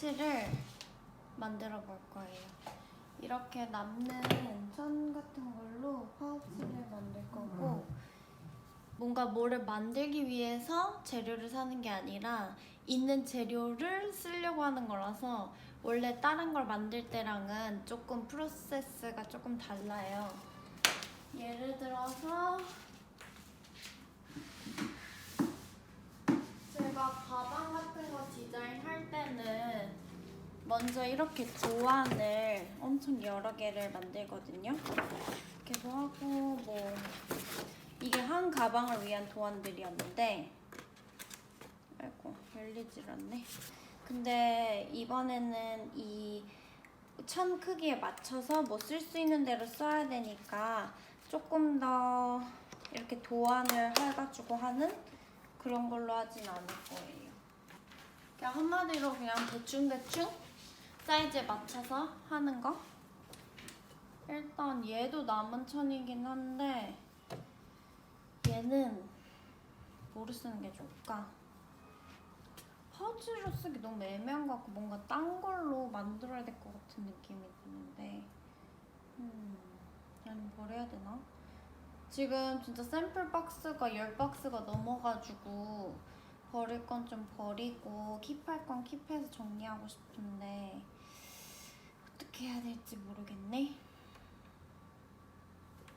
파우치를 만들어 볼 거예요. 이렇게 남는 천 같은 걸로 파우치를 만들 거고, 뭔가 뭐를 만들기 위해서 재료를 사는 게 아니라 있는 재료를 쓰려고 하는 거라서 원래 다른 걸 만들 때랑은 조금 프로세스가 조금 달라요. 예를 들어서 제가 가방 같은 거 디자인할 때는 먼저 이렇게 도안을 엄청 여러 개를 만들거든요. 이렇게도 하고 뭐 이게 한 가방을 위한 도안들이었는데, 아이고 열리질 않네. 근데 이번에는 이 천 크기에 맞춰서 뭐 쓸 수 있는 대로 써야 되니까 조금 더 이렇게 도안을 해가지고 하는 그런 걸로 하진 않을 거예요. 그냥 한마디로 그냥 대충대충 사이즈에 맞춰서 하는 거. 일단 얘도 남은 천이긴 한데 얘는 뭐로 쓰는 게 좋을까? 파우치로 쓰기 너무 애매한 것 같고 뭔가 딴 걸로 만들어야 될 것 같은 느낌이 드는데 아니면 버려야 되나? 지금 진짜 샘플 박스가 10박스가 넘어가지고 버릴 건 좀 버리고 킵할 건 킵해서 정리하고 싶은데 어떻게 해야 될지 모르겠네.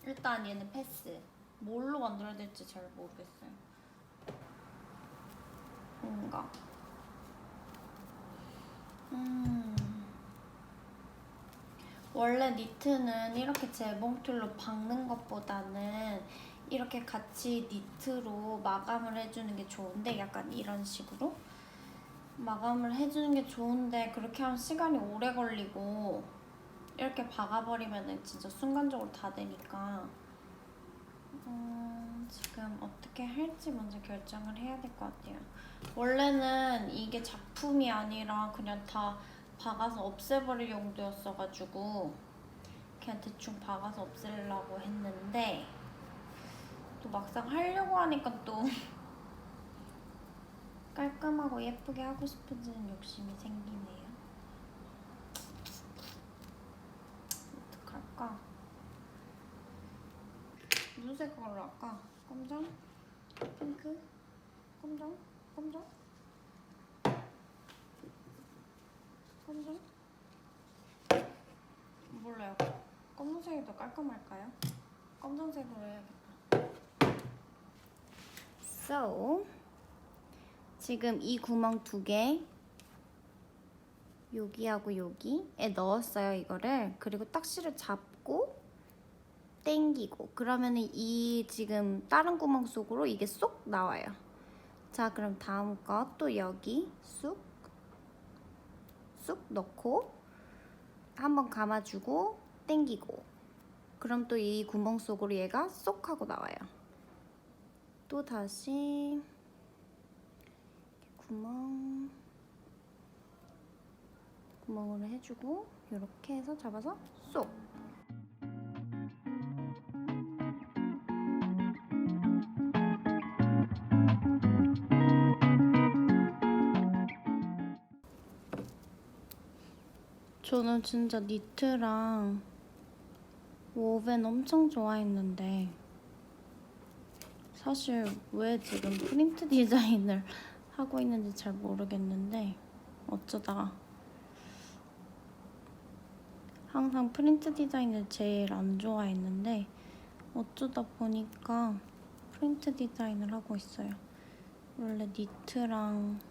일단 얘는 패스. 뭘로 만들어야 될지 잘 모르겠어요. 뭔가 원래 니트는 이렇게 재봉틀로 박는 것보다는 이렇게 같이 니트로 마감을 해주는 게 좋은데, 약간 이런 식으로 마감을 해주는 게 좋은데 그렇게 하면 시간이 오래 걸리고 이렇게 박아버리면 진짜 순간적으로 다 되니까 지금 어떻게 할지 먼저 결정을 해야 될 것 같아요. 원래는 이게 작품이 아니라 그냥 다 박아서 없애버릴 용도였어가지고 그냥 대충 박아서 없애려고 했는데 또 막상 하려고 하니까 또 깔끔하고 예쁘게 하고 싶어지는 욕심이 생기네요. 어떡할까? 무슨 색깔로 할까? 검정? 핑크? 검정? 검정? 검정? 몰라요. 검정색이 더 깔끔할까요? 검정색으로 해야겠다. So, 지금 이 구멍 2개 여기하고 여기에 넣었어요, 이거를. 그리고 딱지를 잡고 땡기고 그러면은 이 지금 다른 구멍 속으로 이게 쏙 나와요. 자, 그럼 다음 거 또 여기 쑥 넣고 한번 감아주고 땡기고 그럼 또 이 구멍 속으로 얘가 쏙 하고 나와요. 또 다시 구멍으로 해주고 이렇게 해서 잡아서 쏙. 저는 진짜 니트랑 woven 엄청 좋아했는데 사실 왜 지금 프린트 디자인을 하고 있는지 잘 모르겠는데 어쩌다가 항상 프린트 디자인을 제일 안 좋아했는데 어쩌다 보니까 프린트 디자인을 하고 있어요. 원래 니트랑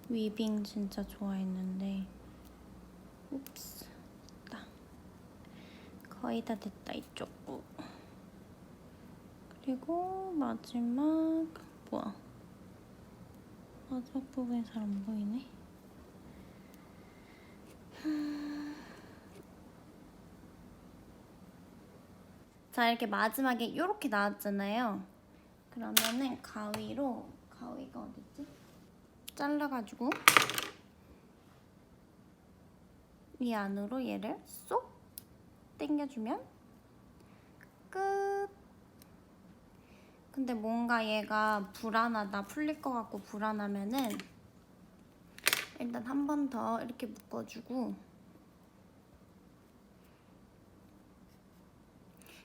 위빙 진짜 좋아했는데 옵스 됐다. 거의 다 됐다 이쪽도. 그리고 마지막 뭐야? 마지막 부분이 잘 안 보이네. 자, 이렇게 마지막에 이렇게 나왔잖아요. 그러면은 가위가 어딨지? 잘라가지고 이 안으로 얘를 쏙 당겨주면 끝. 근데 뭔가 얘가 불안하다, 풀릴 것 같고 불안하면은 일단 한 번 더 이렇게 묶어주고,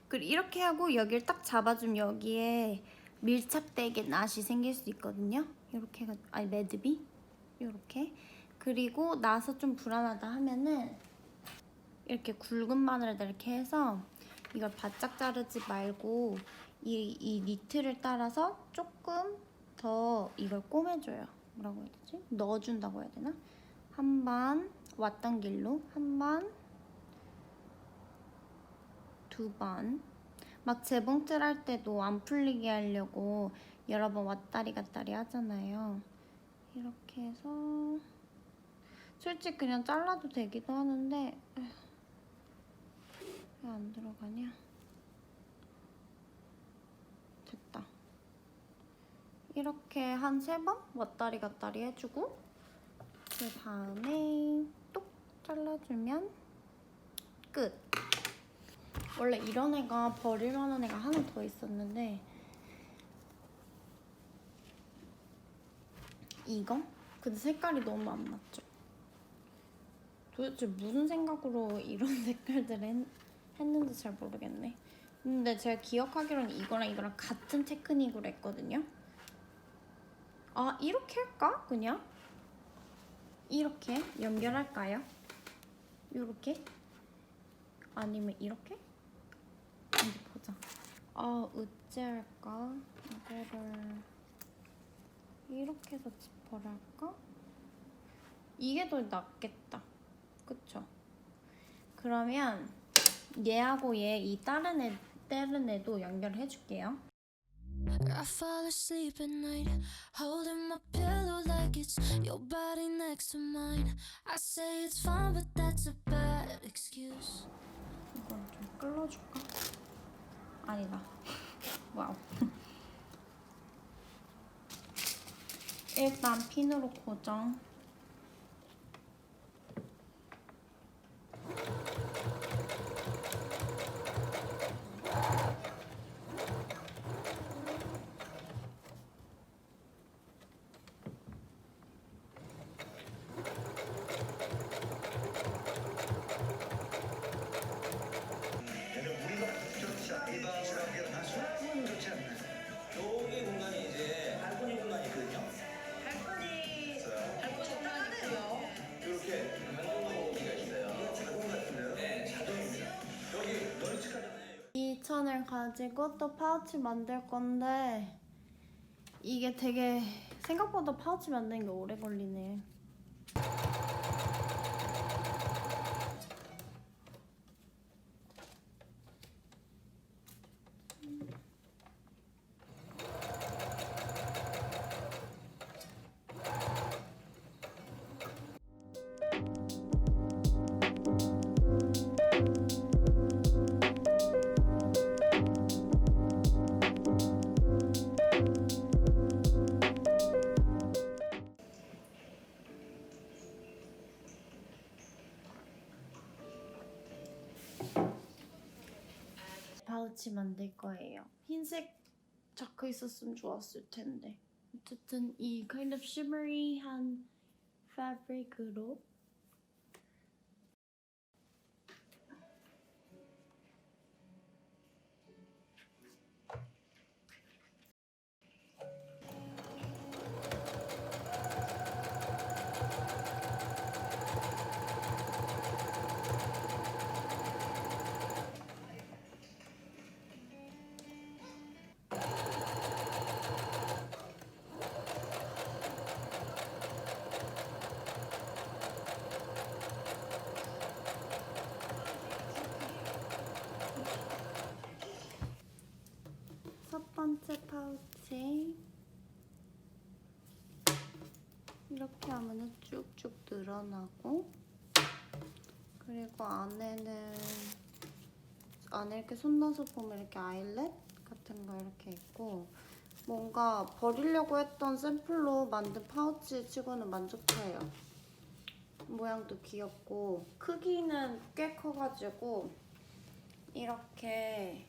그리고 이렇게 하고 여기를 딱 잡아주면 여기에 밀착되게 낫이 생길 수 있거든요. 이렇게 해가 아니 매듭이 이렇게. 그리고 나서 좀 불안하다 하면은 이렇게 굵은 바늘에다 이렇게 해서 이걸 바짝 자르지 말고 이 니트를 따라서 조금 더 이걸 꼬매줘요. 뭐라고 해야 되지? 넣어준다고 해야 되나? 한 번 왔던 길로 한 번, 두 번. 막 재봉틀 할 때도 안 풀리게 하려고 여러 번 왔다리 갔다리 하잖아요. 이렇게 해서 솔직히 그냥 잘라도 되기도 하는데 왜 안 들어가냐? 됐다. 이렇게 한 3번 왔다리 갔다리 해주고 그 다음에 똑 잘라주면 끝. 원래 이런 애가 버릴 만한 애가 하나 더 있었는데 이거? 근데 색깔이 너무 안 맞죠? 도대체 무슨 생각으로 이런 색깔들을 했는지 잘 모르겠네. 근데 제가 기억하기로는 이거랑 같은 테크닉으로 했거든요. 아, 이렇게 할까? 그냥? 이렇게 연결할까요? 이렇게? 아니면 이렇게? 어디 보자. 아, 어찌할까? 이거를 이렇게 해서 지퍼를 할까? 이게 더 낫겠다. 그쵸? 그러면 얘하고 얘 이 다른 애도 연결해줄게요. I fall asleep at night, holding my pillow like it's your body next to mine. I say it's fine, but that's a bad excuse. 이걸 좀 끌어줄까? 아니다. 와우. 일단 핀으로 고정. 여기 공간이 이제 발코니 공간이거든요. 발코니 공간이고요. 이렇게 발코니가 있어요. 이건 자동 같은데요? 네, 자동입니다. 여기 널찍하잖아요. 이 천을 가지고 또 파우치 만들 건데 이게 되게 생각보다 파우치 만드는 게 오래 걸리네. 파우치 만들 거예요. 흰색 자크 있었으면 좋았을 텐데. 어쨌든 이 kind of shimmery한 fabric으로 첫 번째 파우치 이렇게 하면 쭉쭉 늘어나고, 그리고 안에 이렇게 손 넣어서 보면 이렇게 아이렛 같은 거 이렇게 있고, 뭔가 버리려고 했던 샘플로 만든 파우치 치고는 만족해요. 모양도 귀엽고 크기는 꽤 커가지고 이렇게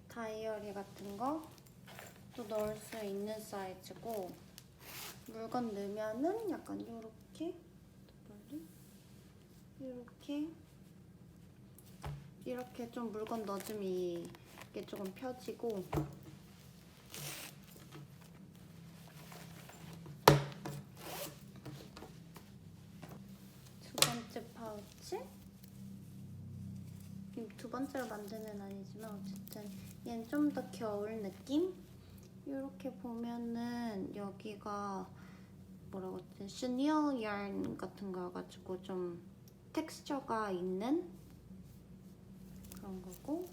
다이어리 같은 거 또 넣을 수 있는 사이즈고, 물건 넣으면은 약간 요렇게 이렇게 좀 물건 넣어주면 이게 조금 펴지고, 두 번째 파우치, 두 번째로 만드는 애는 아니지만 어쨌든 얘는 좀 더 겨울 느낌? 이렇게 보면은 여기가 뭐라고 했지? 슈니어 yarn 같은 거여가지고 좀 텍스처가 있는 그런 거고,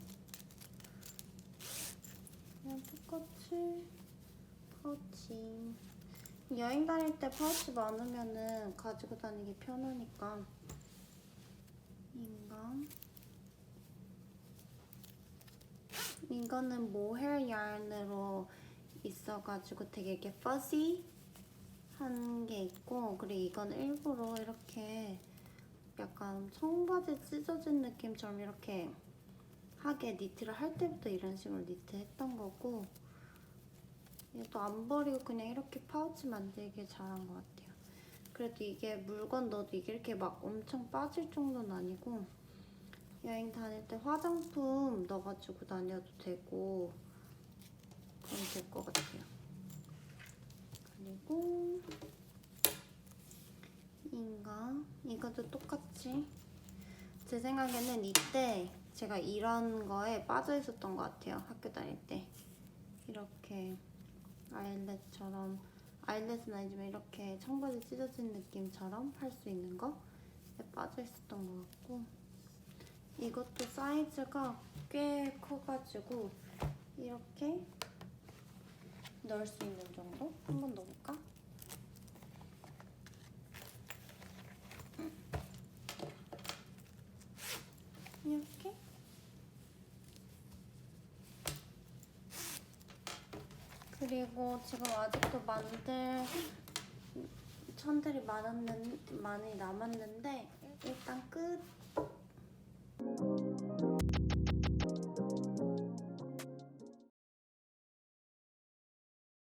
그냥 똑같이 파우치. 여행 다닐 때 파우치 많으면은 가지고 다니기 편하니까. 이거는 모헤어 yarn으로 있어가지고 되게 이렇게 fuzzy 한 게 있고, 그리고 이건 일부러 이렇게 약간 청바지 찢어진 느낌처럼 이렇게 하게 니트를 할 때부터 이런 식으로 니트 했던 거고, 얘도 안 버리고 그냥 이렇게 파우치 만들길 잘한 것 같아요. 그래도 이게 물건 넣어도 이게 이렇게 막 엄청 빠질 정도는 아니고, 여행 다닐 때 화장품 넣어가지고 다녀도 되고 그럼 될 것 같아요. 그리고 이것도 똑같이, 제 생각에는 이때 제가 이런 거에 빠져 있었던 것 같아요. 학교 다닐 때 이렇게 아이렛처럼, 아이렛은 아니지만 이렇게 청바지 찢어진 느낌처럼 할 수 있는 거에 빠져 있었던 것 같고, 이것도 사이즈가 꽤 커가지고 이렇게 넣을 수 있는 정도? 한번 넣어볼까? 이렇게? 그리고 지금 아직도 만들 천들이 많이 남았는데 일단 끝